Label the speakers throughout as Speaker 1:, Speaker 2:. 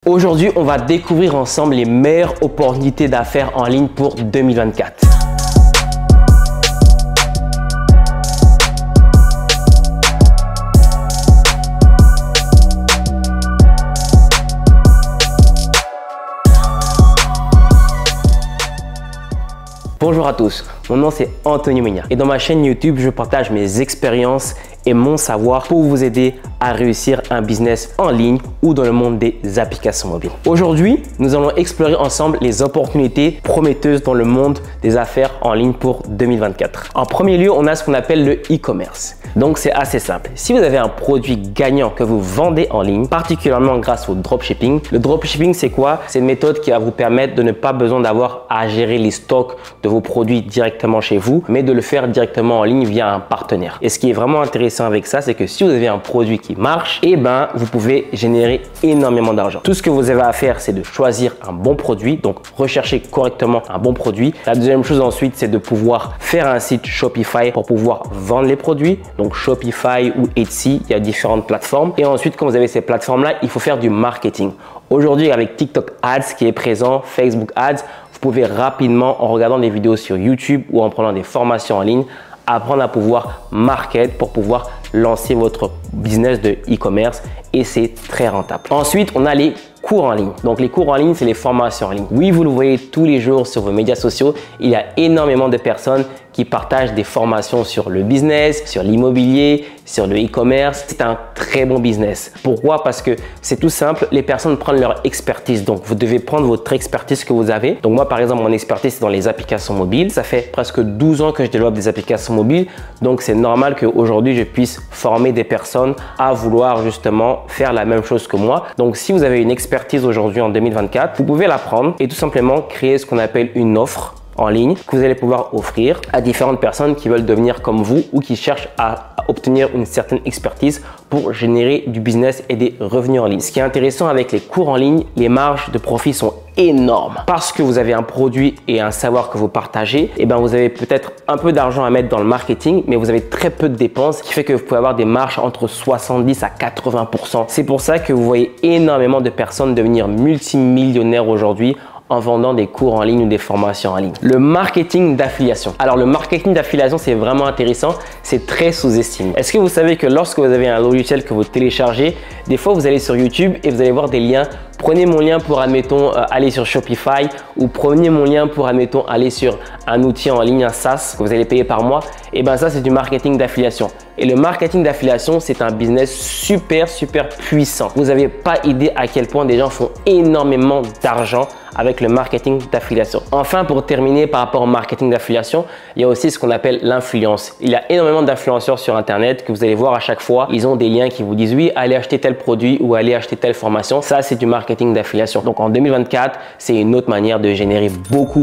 Speaker 1: Aujourd'hui, on va découvrir ensemble les meilleures opportunités d'affaires en ligne pour 2024. Bonjour à tous, mon nom c'est Anthony Menia et dans ma chaîne YouTube, je partage mes expériences et mon savoir pour vous aider à réussir un business en ligne ou dans le monde des applications mobiles. Aujourd'hui, nous allons explorer ensemble les opportunités prometteuses dans le monde des affaires en ligne pour 2024. En premier lieu, on a ce qu'on appelle le e-commerce. Donc, c'est assez simple. Si vous avez un produit gagnant que vous vendez en ligne, particulièrement grâce au dropshipping, le dropshipping, c'est quoi? C'est une méthode qui va vous permettre de ne pas besoin d'avoir à gérer les stocks de vos produits directement chez vous, mais de le faire directement en ligne via un partenaire. Et ce qui est vraiment intéressant avec ça, c'est que si vous avez un produit qui marche, vous pouvez générer énormément d'argent. Tout ce que vous avez à faire, c'est de choisir un bon produit, donc rechercher correctement un bon produit. La deuxième chose ensuite, c'est de pouvoir faire un site Shopify pour pouvoir vendre les produits. Donc Shopify ou Etsy, il y a différentes plateformes. Et ensuite, quand vous avez ces plateformes-là, il faut faire du marketing. Aujourd'hui, avec TikTok Ads qui est présent, Facebook Ads, vous pouvez rapidement, en regardant des vidéos sur YouTube ou en prenant des formations en ligne, apprendre à pouvoir market pour pouvoir lancer votre business de e-commerce et c'est très rentable. Ensuite, on a les cours en ligne. Donc, les cours en ligne, c'est les formations en ligne. Oui, vous le voyez tous les jours sur vos médias sociaux. Il y a énormément de personnes qui partagent des formations sur le business, sur l'immobilier, sur le e-commerce. C'est un très bon business. Pourquoi? Parce que c'est tout simple. Les personnes prennent leur expertise. Donc, vous devez prendre votre expertise que vous avez. Donc, moi, par exemple, mon expertise, c'est dans les applications mobiles. Ça fait presque 12 ans que je développe des applications mobiles. Donc, c'est normal qu'aujourd'hui, je puisse former des personnes à vouloir justement faire la même chose que moi. Donc, si vous avez une expertise aujourd'hui en 2024, vous pouvez la prendre et tout simplement créer ce qu'on appelle une offre en ligne que vous allez pouvoir offrir à différentes personnes qui veulent devenir comme vous ou qui cherchent à obtenir une certaine expertise pour générer du business et des revenus en ligne. Ce qui est intéressant avec les cours en ligne, les marges de profit sont énormes. Parce que vous avez un produit et un savoir que vous partagez, vous avez peut-être un peu d'argent à mettre dans le marketing, mais vous avez très peu de dépenses, ce qui fait que vous pouvez avoir des marges entre 70 à 80%. C'est pour ça que vous voyez énormément de personnes devenir multimillionnaires aujourd'hui en vendant des cours en ligne ou des formations en ligne. Le marketing d'affiliation. Alors, le marketing d'affiliation, c'est vraiment intéressant. C'est très sous-estimé. Est-ce que vous savez que lorsque vous avez un logiciel que vous téléchargez, des fois, vous allez sur YouTube et vous allez voir des liens. Prenez mon lien pour, admettons, aller sur Shopify ou prenez mon lien pour, admettons, aller sur un outil en ligne, un SaaS que vous allez payer par mois. Ça, c'est du marketing d'affiliation. Et le marketing d'affiliation, c'est un business super puissant. Vous n'avez pas idée à quel point des gens font énormément d'argent avec le marketing d'affiliation. Enfin, pour terminer par rapport au marketing d'affiliation, il y a aussi ce qu'on appelle l'influence. Il y a énormément d'influenceurs sur Internet que vous allez voir à chaque fois. Ils ont des liens qui vous disent oui, allez acheter tel produit ou allez acheter telle formation. Ça, c'est du marketing d'affiliation. Donc, en 2024, c'est une autre manière de générer beaucoup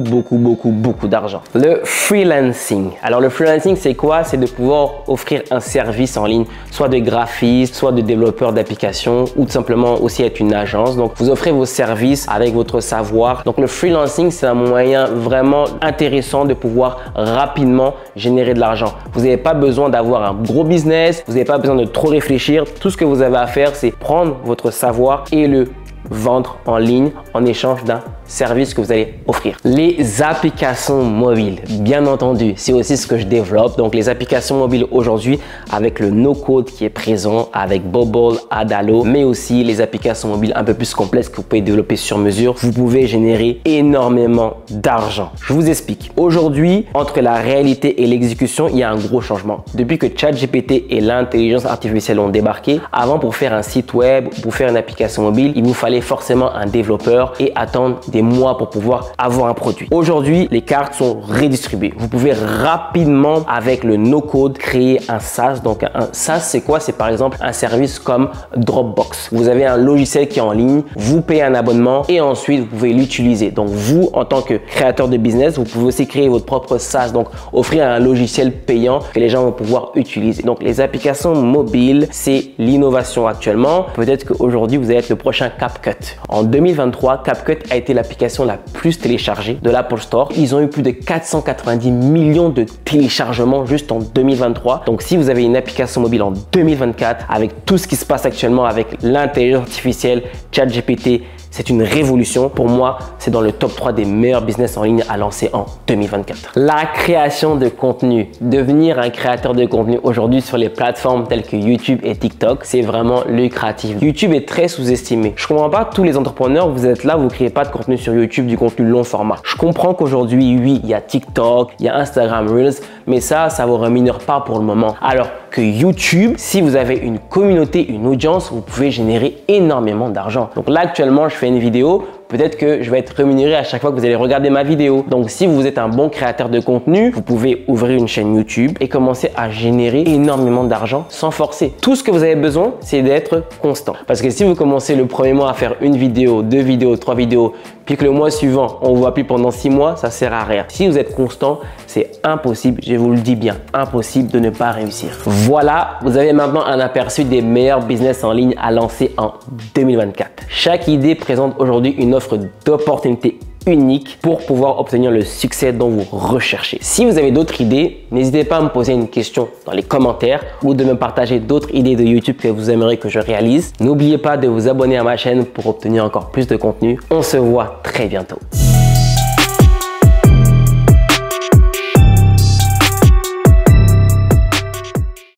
Speaker 1: d'argent. Le freelancing. Alors, le freelancing, c'est quoi? C'est de pouvoir offrir un service en ligne, soit de graphiste, soit de développeur d'applications ou tout simplement aussi être une agence. Donc, vous offrez vos services avec votre savoir. Donc, le freelancing, c'est un moyen vraiment intéressant de pouvoir rapidement générer de l'argent. Vous n'avez pas besoin d'avoir un gros business, vous n'avez pas besoin de trop réfléchir. Tout ce que vous avez à faire, c'est prendre votre savoir et le vendre en ligne en échange d'un service que vous allez offrir. Les applications mobiles, bien entendu, c'est aussi ce que je développe. Donc, les applications mobiles aujourd'hui avec le no-code qui est présent, avec Bubble, Adalo, mais aussi les applications mobiles un peu plus complexes que vous pouvez développer sur mesure. Vous pouvez générer énormément d'argent. Je vous explique. Aujourd'hui, entre la réalité et l'exécution, il y a un gros changement. Depuis que ChatGPT et l'intelligence artificielle ont débarqué, avant pour faire un site web, pour faire une application mobile, il vous fallait forcément un développeur et attendre des mois pour pouvoir avoir un produit. Aujourd'hui, les cartes sont redistribuées. Vous pouvez rapidement, avec le no-code, créer un SaaS. Donc, un SaaS, c'est quoi? C'est par exemple un service comme Dropbox. Vous avez un logiciel qui est en ligne, vous payez un abonnement et ensuite, vous pouvez l'utiliser. Donc, vous, en tant que créateur de business, vous pouvez aussi créer votre propre SaaS. Donc, offrir un logiciel payant que les gens vont pouvoir utiliser. Donc, les applications mobiles, c'est l'innovation actuellement. Peut-être qu'aujourd'hui, vous allez être le prochain CapCut. En 2023, CapCut a été l'application la plus téléchargée de l'Apple Store. Ils ont eu plus de 490 millions de téléchargements juste en 2023. Donc, si vous avez une application mobile en 2024, avec tout ce qui se passe actuellement avec l'intelligence artificielle, ChatGPT, c'est une révolution. Pour moi, c'est dans le top 3 des meilleurs business en ligne à lancer en 2024. La création de contenu. Devenir un créateur de contenu aujourd'hui sur les plateformes telles que YouTube et TikTok, c'est vraiment lucratif. YouTube est très sous-estimé. Je comprends pas tous les entrepreneurs, vous êtes là, vous créez pas de contenu sur YouTube, du contenu long format. Je comprends qu'aujourd'hui, oui, il y a TikTok, il y a Instagram Reels, mais ça vous rémunère pas pour le moment. Alors que YouTube, si vous avez une communauté, une audience, vous pouvez générer énormément d'argent. Donc là, actuellement, je fais une vidéo. Peut-être que je vais être rémunéré à chaque fois que vous allez regarder ma vidéo. Donc, si vous êtes un bon créateur de contenu, vous pouvez ouvrir une chaîne YouTube et commencer à générer énormément d'argent sans forcer. Tout ce que vous avez besoin, c'est d'être constant. Parce que si vous commencez le premier mois à faire une vidéo, 2 vidéos, 3 vidéos, puis que le mois suivant, on ne vous voit plus pendant 6 mois, ça sert à rien. Si vous êtes constant, c'est impossible, je vous le dis bien, impossible de ne pas réussir. Voilà, vous avez maintenant un aperçu des meilleurs business en ligne à lancer en 2024. Chaque idée présente aujourd'hui une offre d'opportunités unique pour pouvoir obtenir le succès dont vous recherchez. Si vous avez d'autres idées, n'hésitez pas à me poser une question dans les commentaires ou de me partager d'autres idées de YouTube que vous aimeriez que je réalise. N'oubliez pas de vous abonner à ma chaîne pour obtenir encore plus de contenu. On se voit très bientôt.